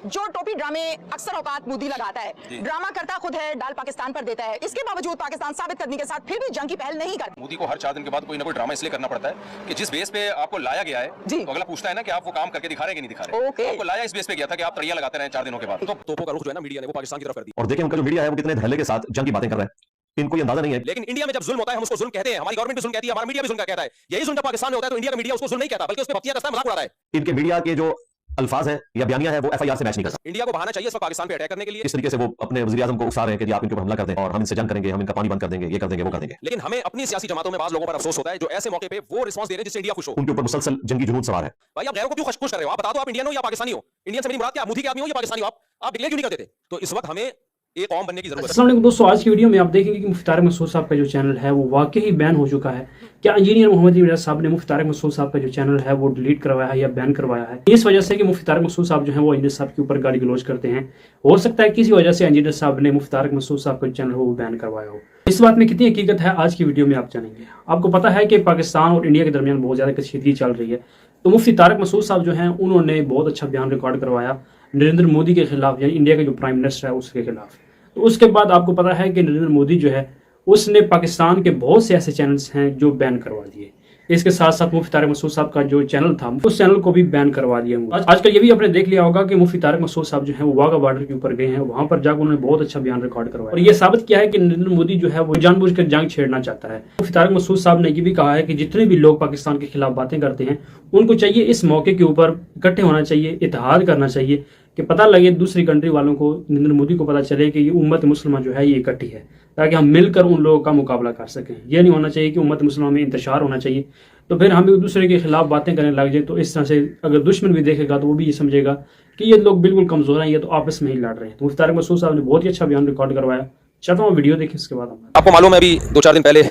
जो टोपी ड्रामे अक्सर औकात मोदी लगाता है, ड्रामा करता खुद है, डाल पाकिस्तान पर देता है। इसके बावजूद पाकिस्तान साबित करने के साथ फिर भी जंग की पहल नहीं करता। मोदी को हर 4 दिन के बाद कोई ना कोई ड्रामा इसलिए करना पड़ता है कि जिस बेस पे आपको लाया गया है, तो अगला पूछता है ना कि आप वो काम करके दिखा रहे हैं कि नहीं दिखा रहे। तो आपको लाया इस बेस पे गया था कि आप तड़िया लगाते रहे 4 दिनों के बाद। तो तोपों का रुख जो है ना मीडिया ने वो पाकिस्तान की तरफ कर दिया। और देखें उनका जो मीडिया है वो कितने धैर्य के साथ जंग की बातें कर रहा है, इनको ये अंदाजा नहीं है। लेकिन इंडिया में जब जुल्म होता है हम उसको जुल्म कहते हैं, हमारी गवर्नमेंट भी जुल्म कहती है, हमारा मीडिया भी जुल्म कहता है। यही जुल्म जब पाकिस्तान में होता है तो इंडिया का मीडिया उसको जुल्म नहीं कहता बल्कि उसपे बत्तियां कसता है, मजाक उड़ाता है। इनके मीडिया के जो अल्फाज हैं या बयानियां हैं वो एफआईआर से मैच नहीं करता। इंडिया को बहाना चाहिए इस वक्त पाकिस्तान पे अटैक करने के लिए। इस तरीके से वो अपने वज़ीर आज़म को उकसा रहे हैं कि जी आप इनके ऊपर हमला कर दें और हम इनसे जंग करेंगे, हम इनका पानी बंद कर देंगे, ये कर देंगे, वो कर देंगे। लेकिन हमें अपनी सियासी जमातों में बाज़ लोगों पर अफसोस होता है जो ऐसे मौके पे वो रिस्पांस दे रहे हैं जिससे इंडिया खुश हो। उनके ऊपर मुसलसल जंगी जुनून सवार है। भाई आप गैरों को क्यों खुश कर रहे हो? आप बता दो आप इंडियन हो या पाकिस्तानी हो। इंडियन से मेरी मुराद क्या, मोदी के आदमी हो या पाकिस्तानी हो? आप डिक्लेयर क्यों नहीं कर देते? तो इस वक्त हमें एक कौम बनने की जरूरत है। अस्सलाम वालेकुम दोस्तों, आज की वीडियो में आप देखेंगे कि मुफ्ती तारिक मसूद साहब का जो चैनल है वो वाकई ही बैन हो चुका है। क्या इंजीनियर मोहम्मद रियाज साहब ने मुफ्ती तारिक मसूद साहब का जो चैनल है वो डिलीट करवाया है या बैन करवाया है? इस वजह से कि मुफ्ती तारिक मसूद साहब जो है वो इंजीनियर साहब के ऊपर गाली गलौज करते हैं। हो सकता है किसी वजह से इंजीनियर साहब ने मुफ्ती तारिक मसूद साहब का जो चैनल है वो बैन करवाया हो। इस बात में कितनी हकीकत है आज की वीडियो में आप जानेंगे। आपको पता है कि पाकिस्तान और इंडिया के दरमियान बहुत ज्यादा कशीदगी चल रही है, तो मुफ्ती तारिक मसूद साहब जो है उन्होंने बहुत अच्छा बयान रिकॉर्ड करवाया नरेंद्र मोदी के खिलाफ, यानी इंडिया के जो प्राइम मिनिस्टर है उसके खिलाफ। तो उसके बाद आपको पता है कि नरेंद्र मोदी जो है उसने पाकिस्तान के बहुत से ऐसे चैनल्स हैं जो बैन करवा दिए। इसके साथ साथ मुफ्ती तारिक मसूद साहब का जो चैनल था उस चैनल को भी बैन करवा दिया। आजकल ये भी आपने देख लिया होगा कि मुफ्ती तारिक मसूद साहब जो है वो वाघा बॉर्डर के ऊपर गए हैं, वहां पर जाकर उन्होंने बहुत अच्छा बयान रिकॉर्ड करवाया और ये साबित किया है कि नरेंद्र मोदी जो है वो जानबूझकर जंग छेड़ना चाहता है। मुफ्ती तारिक मसूद साहब ने ये भी कहा है कि जितने भी लोग पाकिस्तान के खिलाफ बातें करते हैं उनको चाहिए इस मौके के ऊपर इकट्ठे होना चाहिए, इत्तेहाद करना चाहिए कि पता लगे दूसरी कंट्री वालों को, नरेंद्र मोदी को पता चले कि ये उम्मत मुसलमान जो है ये इकट्ठी है, ताकि हम मिलकर उन लोगों का मुकाबला कर सकें। ये नहीं होना चाहिए कि उम्मत मुसलमान में इंतशार होना चाहिए तो फिर हम एक दूसरे के खिलाफ बातें करने लग जाए। तो इस तरह से अगर दुश्मन भी देखेगा तो वो भी ये समझेगा कि ये लोग बिल्कुल कमजोर हैं, ये तो आपस में ही लड़ रहे हैं। तो मुफ्ती तारिक मसूद साहब ने बहुत ही अच्छा बयान रिकॉर्ड करवाया। चाहता हूँ वीडियो देखें इसके बाद। आपको मालूम है अभी 2-4 दिन पहले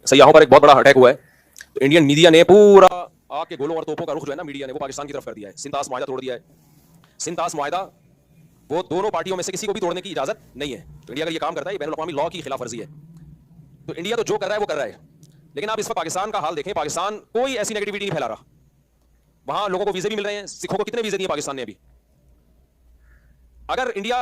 सयाहों पर एक बहुत बड़ा अटैक हुआ है, तो इंडियन मीडिया ने पूरा आग के गोलों और तोपों का रुख जो है ना मीडिया ने वो पाकिस्तान की तरफ कर दिया है। सिंतास मुआहदा तोड़ दिया है। सिंतास मुआहदा वो दोनों पार्टियों में से किसी को भी तोड़ने की इजाजत नहीं है। तो इंडिया अगर ये काम करता है ये बैनुल-अक़वामी लॉ की खिलाफ वर्जी है। तो इंडिया तो जो कर रहा है वो कर रहा है, लेकिन आप इस वक्त पाकिस्तान का हाल देखें, पाकिस्तान कोई ऐसी नेगेटिविटी नहीं फैला रहा। वहां लोगों को वीजे भी मिल रहे हैं, सिखों को कितने वीजे दिए पाकिस्तान ने अभी। अगर इंडिया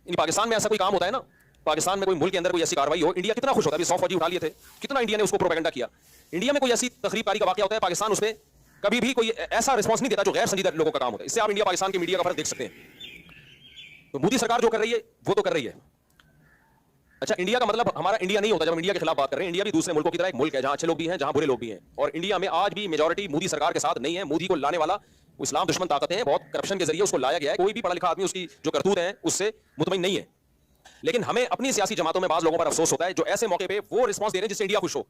पाकिस्तान में ऐसा कोई काम होता है ना, पाकिस्तान में कोई मुल्क के अंदर कोई ऐसी कार्रवाई हो, इंडिया कितना खुश होता है। 100 फौजी उठा लिए थे, कितना इंडिया ने उसको प्रोपेगेंडा किया। इंडिया में कोई ऐसी तकरीबकारी का वाकया होता है, पाकिस्तान उस पर कभी भी कोई ऐसा रिस्पॉन्स नहीं देता जो गैर संजीदा लोगों का काम होता है। इससे आप इंडिया पाकिस्तान के मीडिया का फर्क देख सकते हैं। तो मोदी सरकार जो कर रही है वो तो कर रही है। अच्छा, इंडिया का मतलब हमारा इंडिया नहीं होता जब हम इंडिया के खिलाफ बात कर रहे हैं। इंडिया भी दूसरे मुल्कों की तरह एक मुल्क है जहां अच्छे लोग भी हैं, जहां बुरे लोग भी हैं। और इंडिया में आज भी मेजॉरिटी मोदी सरकार के साथ नहीं है। मोदी को लाने वाला वो इस्लाम दुश्मन ताकतें हैं, बहुत करप्शन के जरिए उसको लाया गया है। कोई भी पढ़ा लिखा आदमी उसकी जो करतूत है उससे मुतमईन नहीं है। लेकिन हमें अपनी सियासी जमातों में बाज़ लोगों पर अफसोस होता है जो ऐसे मौके पे वो रिस्पॉन्स दे रहे हैं जिससे इंडिया खुश हो।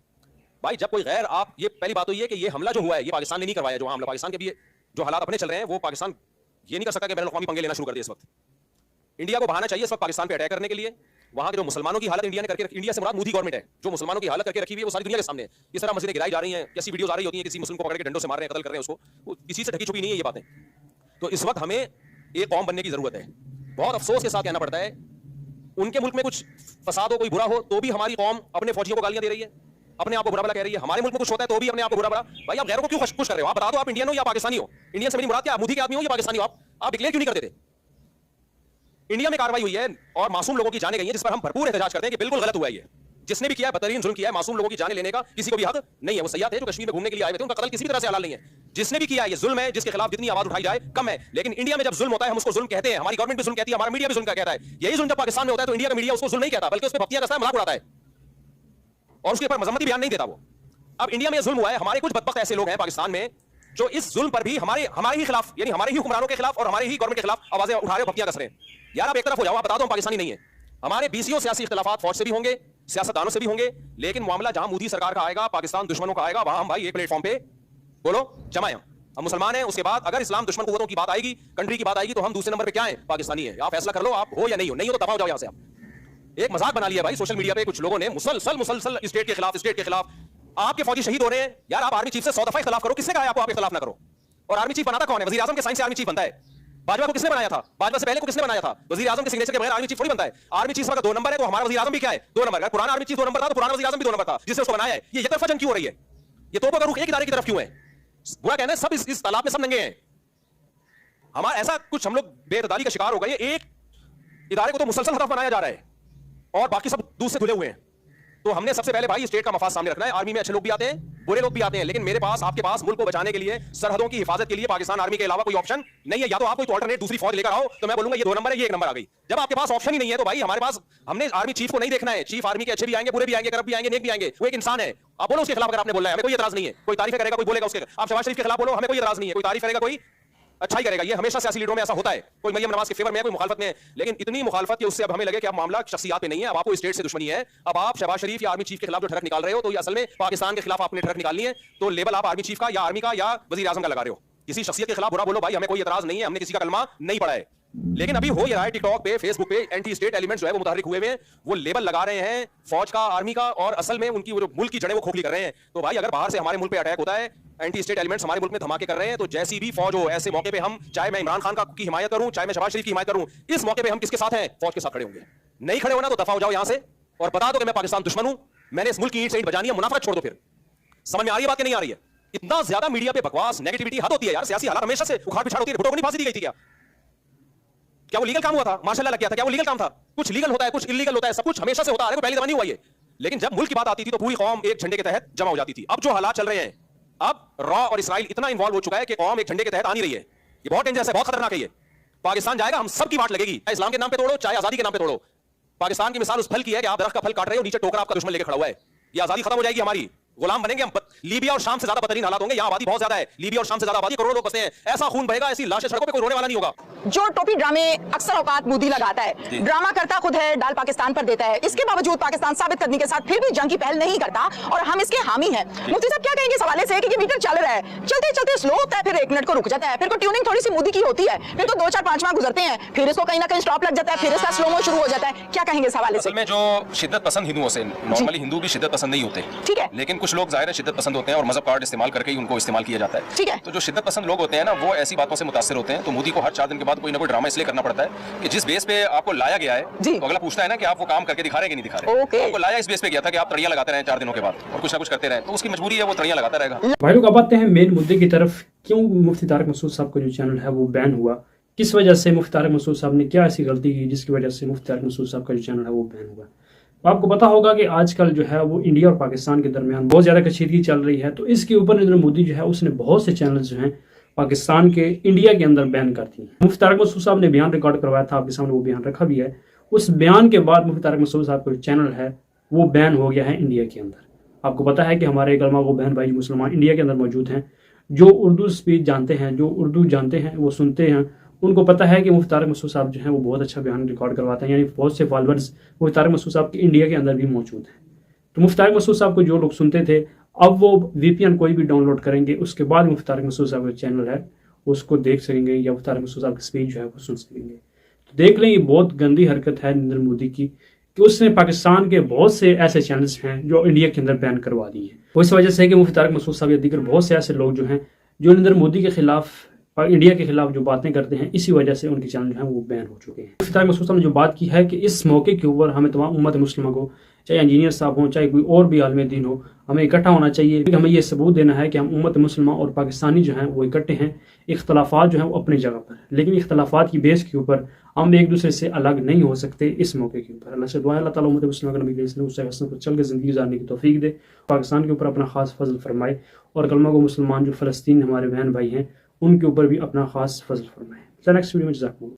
भाई जब कोई गैर, आप ये पहली बात तो ये कि ये हमला जो हुआ है ये पाकिस्तान ने नहीं करवाया। जो हमला पाकिस्तान के भी जो हालात अपने चल रहे हैं वो पाकिस्तान ये नहीं कर सकता कि बैनुल-अक़वामी पंगे लेना शुरू कर दिए। इस वक्त इंडिया को बहाना चाहिए इस वक्त पाकिस्तान पे अटैक करने के लिए। वहां के जो मुसलमानों की हालत इंडिया ने करके, इंडिया से मुराद मोदी गवर्नमेंट है, जो मुसलमानों की हालत करके रखी हुई है वो सारी दुनिया के सामने है। इस तरह मस्जिदें गिराई जा रही हैं, कैसी वीडियोस आ रही होती हैं, किसी मुस्लिम को पकड़ के डंडों से मार रहे हैं, कत्ल कर रहे हैं उसको, वो किसी से ढकी छुपी नहीं है ये बातें। तो इस वक्त हमें एक कौम बनने की जरूरत है। बहुत अफसोस के साथ कहना पड़ता है, उनके मुल्क में कुछ फसाद हो, कोई बुरा हो तो भी हमारी कौम अपने फौजियों को गालियां दे रही है, अपने आप को बुरा भला कह रही है। हमारे मुल्क में कुछ होता है तो भी अपने आप को बुरा भला। भाई आप गैरों को क्यों खुश कर रहे हो? आप बता दो आप इंडियन हो या पाकिस्तानी हो। इंडियन से मेरी मुराद क्या, मोदी के आदमी हो या पाकिस्तानी हो? आप डिक्लेयर क्यों नहीं कर देते? इंडिया में कार्रवाई हुई है और मासूम लोगों की जानें गई हैं, जिस पर हम भरपूर एहतजाज करते हैं कि बिल्कुल गलत हुआ है। ये जिसने भी किया है बदतरीन जुल्म किया है। मासूम लोगों की जानें लेने का किसी को भी हक नहीं है। वो सयाह थे जो कश्मीर में घूमने के लिए आए हुए थे, उनका कत्ल किसी भी तरह से हलाल नहीं है। जिसने भी किया है ये जुल्म है, जिसके खिलाफ जितनी आवाज उठाई जाए कम है। लेकिन इंडिया में जब जुल्म होता है हम उसको जुल्म कहते हैं, हमारी गवर्नमेंट भी जुल्म कहती है, हमारा मीडिया भी जुल्म कहता है। यही जुल्म जब पाकिस्तान में होता है तो इंडिया का मीडिया उसको जुल्म नहीं कहता बल्कि उस पर बत्तियां कसता है, मजाक उड़ाता है और उसके ऊपर मजम्मती बयान नहीं देता वो। अब इंडिया में जुल्म हुआ है, हमारे कुछ बदबख्त ऐसे लोग हैं पाकिस्तान में जो इस जुल्म पर भी हमारे ही खिलाफ, यानी हमारे ही हुक्मरानों के खिलाफ और हमारे ही गवर्नमेंट के खिलाफ आवाजें उठा रहे हो, बत्तियां कस रहे हैं। यार आप एक तरफ हो जाओ, आप बता दो हम पाकिस्तानी नहीं है। हमारे बीसीओ सियासी इख्तिलाफात फौज से भी होंगे, सियासतदानों से भी होंगे, लेकिन मामला जहां मोदी सरकार का आएगा, पाकिस्तान दुश्मनों का आएगा, वहां हम भाई एक प्लेटफॉर्म पे बोलो जमाए। हम मुसलमान हैं, उसके बाद अगर इस्लाम दुश्मन कुव्वतों की बात आएगी, कंट्री की बात आएगी, तो हम दूसरे नंबर पे क्या है? पाकिस्तानी है। आप फैसला कर लो, आप हो या नहीं हो। नहीं हो तो दफा हो जाओ यहां से। आप एक मजाक बना लिया भाई सोशल मीडिया पे कुछ लोगों ने, मुसलसल स्टेट के खिलाफ आपके फौजी शहीद हो रहे हैं। यार आप आर्मी चीफ से 100 दफा इख्तिलाफ करो, किसने कहा है आपको आप इख्तिलाफ ना करो? और आर्मी चीफ बनाता कौन है? वजीर आजम के साइन से आर्मी चीफ बनता है। बाजवा को किसने बनाया था? बाजवा से पहले को किसने बनाया था? वजीर आजम के सिग्नेचर के बगैर आर्मी चीफ थोड़ी बनता है। आर्मी चीफ अगर 2 नंबर है तो हमारा वजीर आजम भी क्या है? 2 नंबर। अगर पुराना आर्मी चीफ 2 नंबर था तो पुराना वजीर आजम भी 2 नंबर था जिसने उसको बनाया है। ये तरफा जंग क्यों हो रही है? ये तोपों का रुख एक इदारे की तरफ क्यों है? बुरा कहना है सब इस तालाब में सब नंगे हैं। हमारा ऐसा कुछ हम लोग बेदरदारी का शिकार हो गए। एक इदारे को तो मुसलसल हदफ बनाया जा रहा है और बाकी सब दूध से धुले हुए हैं। तो हमने सबसे पहले भाई स्टेट का मफाद सामने रखना है। आर्मी में अच्छे लोग भी आते हैं, बुरे लोग भी आते हैं, लेकिन मेरे पास, आपके पास मुल्क को बचाने के लिए, सरहदों की हिफाजत के लिए पाकिस्तान आर्मी के अलावा कोई ऑप्शन नहीं है। या तो आप कोई अल्टरनेट दूसरी फौज लेकर आओ, तो मैं बोलूंगा ये 2 नंबर है, ये 1 नंबर आ गई। जब आपके पास ऑप्शन ही नहीं है तो भाई हमारे पास, हमने आर्मी चीफ को नहीं देखना है। चीफ आर्मी के अच्छे भी आएंगे, बुरे भी आएंगे, करप्ट भी आएंगे, नेक भी आएंगे। वो एक इंसान है। आप बोलो उसके खिलाफ, अगर आपने बोला है, हमें कोई एतराज नहीं है। कोई तारीफ करेगा, कोई बोलेगा उसके। आप शहबाज शरीफ के खिलाफ बोलो, हमें कोई एतराज नहीं है। कोई तारीफ करेगा, कोई अच्छा ही करेगा। ये हमेशा सियासी लीडरों में ऐसा होता है। कोई मरियम नवाज के फेवर में है, कोई मुखालफत में है, लेकिन इतनी मुखालफत कि उससे अब हमें लगे कि अब मामला शख्सियत पे नहीं है, अब आपको स्टेट से दुश्मनी है। अब आप शहबाज शरीफ या आर्मी चीफ के खिलाफ जो ठरक निकाल रहे हो, तो ये असल में पाकिस्तान के खिलाफ आपने ठरक निकालनी है। तो लेवल आप आर्मी चीफ का या आर्मी का या वजीर आजम का लगा रहे हो। किसी शख्सियत के खिलाफ बुरा बोलो भाई, हमें कोई एतराज नहीं है, हमने किसी का कलमा नहीं पढ़ा है। लेकिन अभी हो ये रहा है, टिकटॉक पे, फेसबुक पे एंटी स्टेट एलिमेंट्स जो है वो मुतहर्रिक हुए हैं, वो लेबल लगा रहे हैं फौज का, आर्मी का, और असल में उनकी वो जो मुल्क की जड़ें वो खोखली कर रहे हैं। तो भाई अगर बाहर से हमारे मुल्क पे अटैक होता है, एंटी स्टेट एलिमेंट्स हमारे मुल्क में धमाके कर रहे हैं, तो जैसी भी फौज हो, ऐसे मौके पे हम, चाहे मैं इमरान खान की हिमायत करूं, चाहे मैं शहबाज शरीफ की हिमायत करूं, इस मौके पे हम किसके साथ हैं? फौज के साथ खड़े होंगे। नहीं खड़े होना तो दफा हो जाओ यहां से और बता दो कि मैं पाकिस्तान दुश्मन हूं, मैंने इस मुल्क की ईंट से ईंट बजानी है, मुनाफरत छोड़ दो। फिर समझ में आ रही है बात कि नहीं आ रही है? इतना ज्यादा मीडिया पे बकवास, नेगेटिविटी हद होती है यार। सियासी हालात हमेशा से उखाड़ पिछाड़ होती है। भुट्टो को नहीं फांसी दी गई थी क्या वो लीगल काम हुआ था? मार्शल लग गया था, क्या वो लीगल काम था? कुछ लीगल होता है, कुछ इलीगल होता है, सब कुछ हमेशा से होता आ रहा है, पहली दफा नहीं हुआ ये। लेकिन जब मुल्क की बात आती थी तो पूरी कौम एक झंडे के तहत जमा हो जाती थी। अब जो हालात चल रहे हैं, अब रॉ और इसराइल इतना इन्वॉल्व हो चुका है कि कौम एक झंडे के तहत आ नहीं रही है। ये बहुत डेंजरस है, बहुत खतरनाक है ये। पाकिस्तान जाएगा, हम सब की वाट लगेगी, चाहे इस्लाम के नाम पे तोड़ो, चाहे आजादी के नाम पे तोड़ो। पाकिस्तान की मिसाल उस फल की है कि आप दरख्त का फल काट रहे हो, नीचे टोकरा आपका दुश्मन लेके खड़ा हुआ है। ये आजादी खत्म हो जाएगी हमारी, गुलाम बनेंगे हम। लीबिया और शाम से ज्यादा बदतरीन हालात होंगे। यहाँ आबादी बहुत ज्यादा है, लीबिया और शाम से ज्यादा आबादी, करोड़ों लोग बसते हैं। ऐसा खून बहेगा, ऐसी लाशें सड़कों पे, कोई रोने वाला नहीं होगा। जो टोपी ड्रामे अक्सर औकात मोदी लगाता है, ड्रामा करता खुद है, डाल पाकिस्तान पर देता है, इसके बावजूद पाकिस्तान साबित करने के साथ फिर भी जंग की पहल नहीं करता और हम इसके हामी हैं। मुफ्ती साहब क्या कहेंगे इस हवाले से कि ये मीटर चल रहा है, चलते चलते स्लो होता है, फिर 1 मिनट को रुक जाता है, फिर कोई ट्यूनिंग थोड़ी सी मोदी की होती है, फिर तो 2-4-5 माह गुजरते हैं, फिर इसको कहीं ना कहीं स्टॉप लग जाता है, फिर इसका स्लोमो शुरू हो जाता है। क्या कहेंगे इस हवाले से? में जो शिद्दत पसंद हिंदुओं से, नॉर्मली हिंदू भी शिद्दत पसंद नहीं होते, ठीक है, लेकिन कुछ लोग जाहिर है शिद्दत पसंद होते हैं और मजहब कार्ड इस्तेमाल करके ही उनको इस्तेमाल किया जाता है। ठीक है। तो जो शिद्दत पसंद लोग होते हैं ना, वो ऐसी बातों से मुतासिर होते हैं। तो मोदी को हर 4 दिन के बाद कोई ना कोई ड्रामा इसलिए करना पड़ता है कि जिस बेस पे आपको लाया गया है, तो अगला पूछता है ना कि आप वो काम करके दिखा रहे हैं कि नहीं दिखा रहे। आपको लाया इस बेस पे गया था कि आप तड़ियां लगाते रहे 4 दिनों के बाद और कुछ ना कुछ करते रहे, तो उसकी मजबूरी है, वो तड़ियां लगाता रहेगा। भाई लोग अब आते हैं मेन मुद्दे की तरफ। क्यों मुफ्ती तारिक मसूद साहब का जो चैनल है वो बैन हुआ? किस वजह से मुफ्ती तारिक मसूद साहब ने क्या ऐसी गलती की जिसकी वजह से मुफ्ती तारिक मसूद साहब का जो चैनल है वो बैन हुआ? तो आपको पता होगा कि आजकल जो है वो इंडिया और पाकिस्तान के दरमियान बहुत ज़्यादा कशीदगी चल रही है। तो इसके ऊपर नरेंद्र मोदी जो है उसने बहुत से चैनल जो हैं पाकिस्तान के इंडिया के अंदर बैन कर दिए। मुफ्ती तारिक मसूद साहब ने बयान रिकॉर्ड करवाया था, आपके सामने वो बयान रखा भी है। उस बयान के बाद मुफ्ती तारिक मसूद साहब का जो चैनल है वो बैन हो गया है इंडिया के अंदर। आपको पता है कि हमारे गलमा वो बहन भाई मुसलमान इंडिया के अंदर मौजूद हैं, जो उर्दू स्पीच जानते हैं, जो उर्दू जानते हैं, वो सुनते हैं, उनको पता है कि मुफ्ती तारिक मसूद साहब जो हैं वो बहुत अच्छा बयान रिकॉर्ड करवाते हैं। यानी बहुत से फॉलोअर्स मुफ्ती तारिक मसूद साहब के इंडिया के अंदर भी मौजूद हैं। तो मुफ्ती तारिक मसूद साहब को जो लोग सुनते थे, अब वो VPN कोई भी डाउनलोड करेंगे, उसके बाद मुफ्ती तारिक मसूद साहब का चैनल है उसको देख सकेंगे या मुफ्ती तारिक मसूद साहब की स्पीच जो है वो सुन सकेंगे। तो देख लें, ये बहुत गंदी हरकत है नरेंद्र मोदी की कि उसने पाकिस्तान के बहुत से ऐसे चैनल्स हैं जो इंडिया के अंदर बैन करवा दिए हैं। वो इस वजह से है कि मुफ्ती तारिक मसूद साहब या दीगर बहुत से ऐसे लोग जो हैं जो नरेंद्र मोदी के खिलाफ और इंडिया के खिलाफ जो बातें करते हैं, इसी वजह से उनके चैनल जो है वो बैन हो चुके हैं। मुफ्ती तारिक मसूद साहब ने जो बात की है कि इस मौके के ऊपर हमें तमाम उम्मत मुस्लिमा को, चाहे इंजीनियर साहब हों, चाहे कोई और भी आलम दीन हो, हमें इकट्ठा होना चाहिए। हमें ये सबूत देना है कि हम उम्मत मुस्लिमा और पाकिस्तानी जो हैं वो इकट्ठे हैं। इख्तलाफात जो हैं वो अपनी जगह पर, लेकिन इख्तलाफात की बेस के ऊपर हम एक दूसरे से अलग नहीं हो सकते। इस मौके के ऊपर अल्लाह से दुआ है अल्लाह ताला उम्मत मुस्लिमा का नबी को चल के ज़िंदगी गुजारने की तौफीक दे, पाकिस्तान के ऊपर अपना खास फजल फरमाए और कलमा को मुसलमान जो फ़लस्तीन हमारे बहन भाई हैं उनके ऊपर भी अपना खास फजल फरमाए। नेक्स्ट वीडियो में जज़ाकुमुल्लाह।